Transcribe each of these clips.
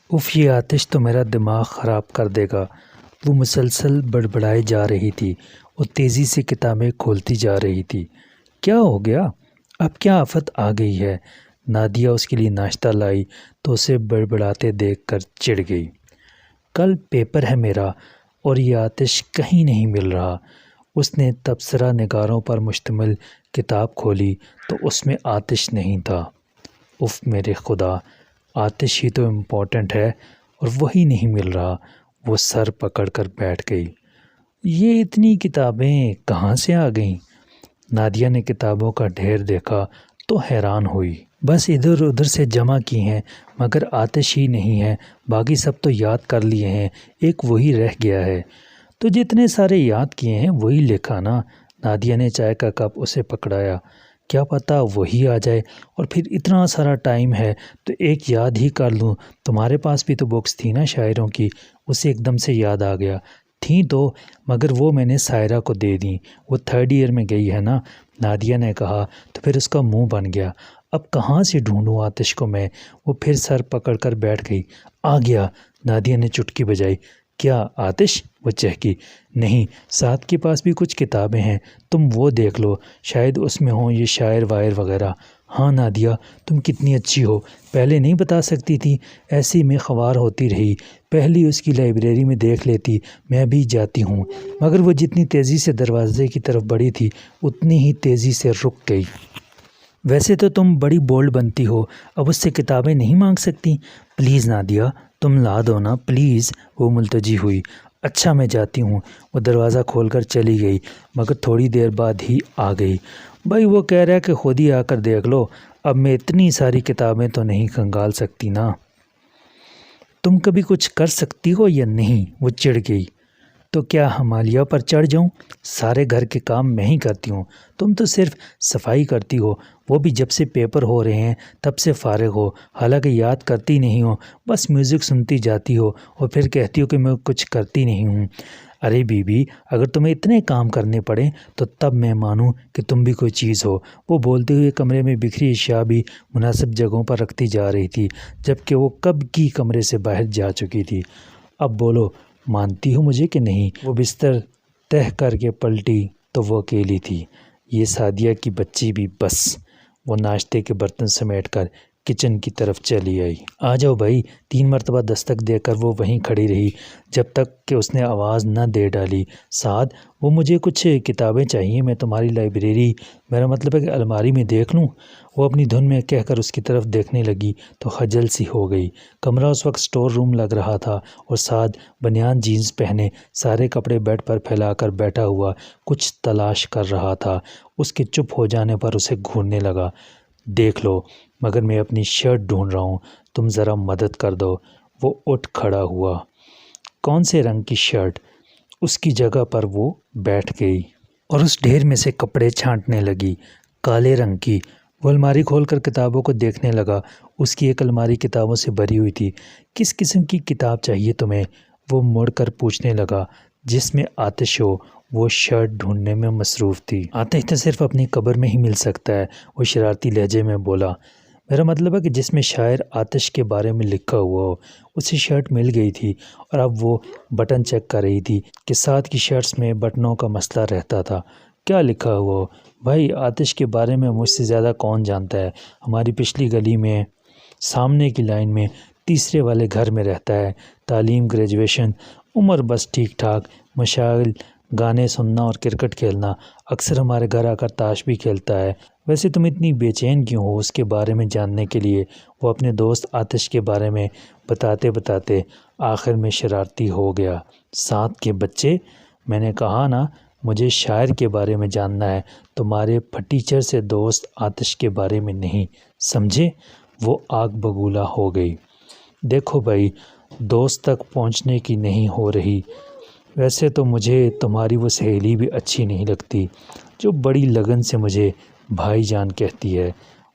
If یہ آتش تو میرا دماغ خراب کر دے گا۔ وہ مسلسل بڑبڑائے جا رہی تھی اور تیزی سے کتابیں کھولتی جا رہی تھی۔ کیا ہو گیا؟ اب کیا آفت آ گئی ہے؟ نادیہ اس کے لیے ناشتہ لائی تو اسے بڑبڑاتے دیکھ کر چڑ گئی۔ کل پیپر ہے میرا اور یہ آتش کہیں نہیں مل رہا۔ اس نے تبصرہ نگاروں پر مشتمل کتاب کھولی تو اس میں آتش نہیں تھا۔ اف میرے خدا، آتش ہی تو امپورٹنٹ ہے اور وہی نہیں مل رہا۔ وہ سر پکڑ کر بیٹھ گئی۔ یہ اتنی کتابیں کہاں سے آ گئیں؟ نادیہ نے کتابوں کا ڈھیر دیکھا تو حیران ہوئی۔ بس ادھر ادھر سے جمع کی ہیں مگر آتش ہی نہیں ہے۔ باقی سب تو یاد کر لیے ہیں، ایک وہی رہ گیا ہے۔ تو جتنے سارے یاد کیے ہیں وہی لکھا نا۔ نادیہ نے چائے کا کپ اسے پکڑایا۔ کیا پتہ وہی آ جائے، اور پھر اتنا سارا ٹائم ہے تو ایک یاد ہی کر لوں۔ تمہارے پاس بھی تو بکس تھی نا شاعروں کی؟ اسے ایک دم سے یاد آ گیا۔ تھیں تو، مگر وہ میں نے سائرہ کو دے دیں، وہ 3rd ایئر میں گئی ہے نا۔ نادیہ نے کہا تو پھر اس کا منہ بن گیا۔ اب کہاں سے ڈھونڈوں آتش کو میں؟ وہ پھر سر پکڑ کر بیٹھ گئی۔ آ گیا، نادیہ نے چٹکی بجائی۔ کیا آتش؟ وہ چہکی۔ نہیں، ساتھ کے پاس بھی کچھ کتابیں ہیں، تم وہ دیکھ لو، شاید اس میں ہوں یہ شاعر واعر وغیرہ۔ ہاں نادیہ، تم کتنی اچھی ہو، پہلے نہیں بتا سکتی تھی؟ ایسی میں خوار ہوتی رہی، پہلی اس کی لائبریری میں دیکھ لیتی، میں بھی جاتی ہوں۔ مگر وہ جتنی تیزی سے دروازے کی طرف بڑھی تھی اتنی ہی تیزی سے رک گئی۔ ویسے تو تم بڑی بولڈ بنتی ہو، اب اس سے کتابیں نہیں مانگ سکتی؟ پلیز نادیہ، تم لا دو نا پلیز۔ وہ ملتجی ہوئی۔ اچھا میں جاتی ہوں۔ وہ دروازہ کھول کر چلی گئی مگر تھوڑی دیر بعد ہی آ گئی۔ بھائی وہ کہہ رہا ہے کہ خود ہی آ کر دیکھ لو، اب میں اتنی ساری کتابیں تو نہیں کھنگال سکتی نا۔ تم کبھی کچھ کر سکتی ہو یا نہیں؟ وہ چڑ گئی۔ تو کیا ہمالیہ پر چڑھ جاؤں؟ سارے گھر کے کام میں ہی کرتی ہوں، تم تو صرف صفائی کرتی ہو، وہ بھی جب سے پیپر ہو رہے ہیں تب سے فارغ ہو، حالانکہ یاد کرتی نہیں ہو، بس میوزک سنتی جاتی ہو اور پھر کہتی ہو کہ میں کچھ کرتی نہیں ہوں۔ ارے بی بی، اگر تمہیں اتنے کام کرنے پڑیں تو تب میں مانوں کہ تم بھی کوئی چیز ہو۔ وہ بولتے ہوئے کمرے میں بکھری اشیاء بھی مناسب جگہوں پر رکھتی جا رہی تھی، جبکہ وہ کب کی کمرے سے باہر جا چکی تھی۔ اب بولو، مانتی ہو مجھے کہ نہیں؟ وہ بستر تہہ کر کے پلٹی تو وہ اکیلی تھی، یہ سعدیہ کی بچی بھی بس۔ وہ ناشتے کے برتن سمیٹ کر کچن کی طرف چلی آئی۔ آ جاؤ بھائی۔ 3 مرتبہ دستک دے کر وہ وہیں کھڑی رہی جب تک کہ اس نے آواز نہ دے ڈالی۔ سعد، وہ مجھے کچھ کتابیں چاہیے، میں تمہاری لائبریری، میرا مطلب ہے کہ الماری میں دیکھ لوں؟ وہ اپنی دھن میں کہہ کر اس کی طرف دیکھنے لگی تو خجل سی ہو گئی۔ کمرہ اس وقت سٹور روم لگ رہا تھا اور سعد بنیان جینز پہنے سارے کپڑے بیڈ پر پھیلا کر بیٹھا ہوا کچھ تلاش کر رہا تھا۔ اس کے چپ ہو جانے پر اسے گھورنے لگا۔ دیکھ لو، مگر میں اپنی شرٹ ڈھونڈ رہا ہوں، تم ذرا مدد کر دو۔ وہ اٹھ کھڑا ہوا۔ کون سے رنگ کی شرٹ؟ اس کی جگہ پر وہ بیٹھ گئی اور اس ڈھیر میں سے کپڑے چھانٹنے لگی۔ کالے رنگ کی۔ وہ الماری کھول کر کتابوں کو دیکھنے لگا۔ اس کی ایک الماری کتابوں سے بھری ہوئی تھی۔ کس قسم کی کتاب چاہیے تمہیں؟ وہ مڑ کر پوچھنے لگا۔ جس میں آتش ہو۔ وہ شرٹ ڈھونڈنے میں مصروف تھی۔ آتش تو صرف اپنی قبر میں ہی مل سکتا ہے، وہ شرارتی لہجے میں بولا۔ میرا مطلب ہے کہ جس میں شاعر آتش کے بارے میں لکھا ہوا ہو۔ اسے شرٹ مل گئی تھی اور اب وہ بٹن چیک کر رہی تھی کہ ساتھ کی شرٹس میں بٹنوں کا مسئلہ رہتا تھا۔ کیا لکھا ہوا ہو؟ بھائی آتش کے بارے میں مجھ سے زیادہ کون جانتا ہے؟ ہماری پچھلی گلی میں، سامنے کی لائن میں، تیسرے والے گھر میں رہتا ہے۔ تعلیم گریجویشن، عمر بس ٹھیک ٹھاک، مشاغل گانے سننا اور کرکٹ کھیلنا، اکثر ہمارے گھر آ کر تاش بھی کھیلتا ہے۔ ویسے تم اتنی بے چین کیوں ہو اس کے بارے میں جاننے کے لیے؟ وہ اپنے دوست آتش کے بارے میں بتاتے بتاتے آخر میں شرارتی ہو گیا۔ 7 کے بچے، میں نے کہا نا مجھے شاعر کے بارے میں جاننا ہے، تمہارے پھٹیچر سے دوست آتش کے بارے میں نہیں، سمجھے؟ وہ آگ بگولا ہو گئی۔ دیکھو بھائی، دوست تک پہنچنے کی نہیں ہو رہی۔ ویسے تو مجھے تمہاری وہ سہیلی بھی اچھی نہیں لگتی جو بڑی لگن سے مجھے بھائی جان کہتی ہے۔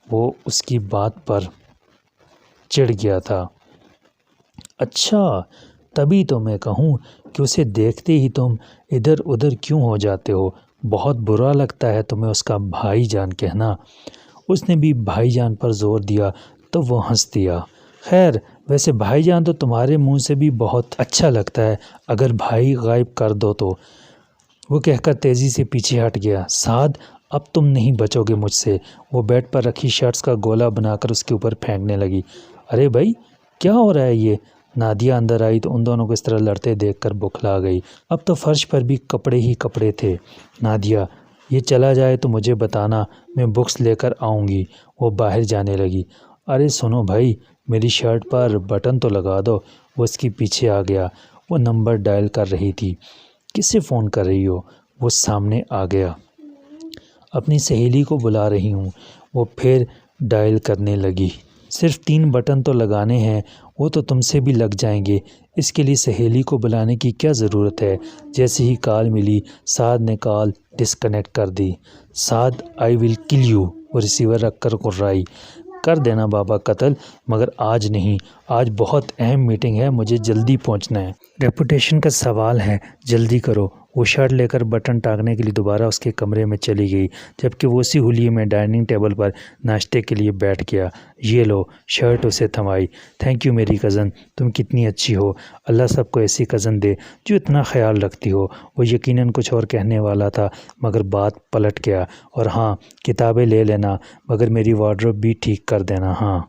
وہ اس کی بات پر چڑھ گیا تھا۔ اچھا، تبھی تو میں کہوں کہ اسے دیکھتے ہی تم ادھر ادھر کیوں ہو جاتے ہو؟ بہت برا لگتا ہے تمہیں اس کا بھائی جان کہنا۔ اس نے بھی بھائی جان پر زور دیا تو وہ ہنس دیا۔ خیر، ویسے بھائی جان تو تمہارے منہ سے بھی بہت اچھا لگتا ہے، اگر بھائی غائب کر دو تو۔ وہ کہہ کر تیزی سے پیچھے ہٹ گیا۔ سعد اب تم نہیں بچو گے مجھ سے۔ وہ بیڈ پر رکھی شرٹس کا گولا بنا کر اس کے اوپر پھینکنے لگی۔ ارے بھائی کیا ہو رہا ہے یہ؟ نادیہ اندر آئی تو ان دونوں کو اس طرح لڑتے دیکھ کر بکھلا گئی۔ اب تو فرش پر بھی کپڑے ہی کپڑے تھے۔ نادیہ یہ چلا جائے تو مجھے بتانا، میں بکس لے کر آؤں گی۔ وہ باہر جانے لگی۔ ارے سنو بھائی، میری شرٹ پر بٹن تو لگا دو۔ وہ اس کے پیچھے آ گیا۔ وہ نمبر ڈائل کر رہی تھی۔ کس سے فون کر رہی ہو؟ وہ سامنے آ گیا۔ اپنی سہیلی کو بلا رہی ہوں۔ وہ پھر ڈائل کرنے لگی۔ صرف 3 بٹن تو لگانے ہیں، وہ تو تم سے بھی لگ جائیں گے۔ اس کے لیے سہیلی کو بلانے کی کیا ضرورت ہے؟ جیسے ہی کال ملی سعد نے کال ڈسکنیکٹ کر دی۔ سعد آئی ول کل یو، وہ ریسیور رکھ کر کررائی۔ کر دینا بابا قتل، مگر آج نہیں، آج بہت اہم میٹنگ ہے، مجھے جلدی پہنچنا ہے۔ ریپوٹیشن کا سوال ہے، جلدی کرو۔ وہ شرٹ لے کر بٹن ٹانگنے کے لیے دوبارہ اس کے کمرے میں چلی گئی، جبکہ وہ اسی ہولیے میں ڈائننگ ٹیبل پر ناشتے کے لیے بیٹھ گیا۔ یہ لو، شرٹ اسے تھمائی۔ تھینک یو میری کزن، تم کتنی اچھی ہو۔ اللہ سب کو ایسی کزن دے جو اتنا خیال رکھتی ہو۔ وہ یقیناً کچھ اور کہنے والا تھا مگر بات پلٹ گیا۔ اور ہاں، کتابیں لے لینا، مگر میری وارڈروب بھی ٹھیک کر دینا۔ ہاں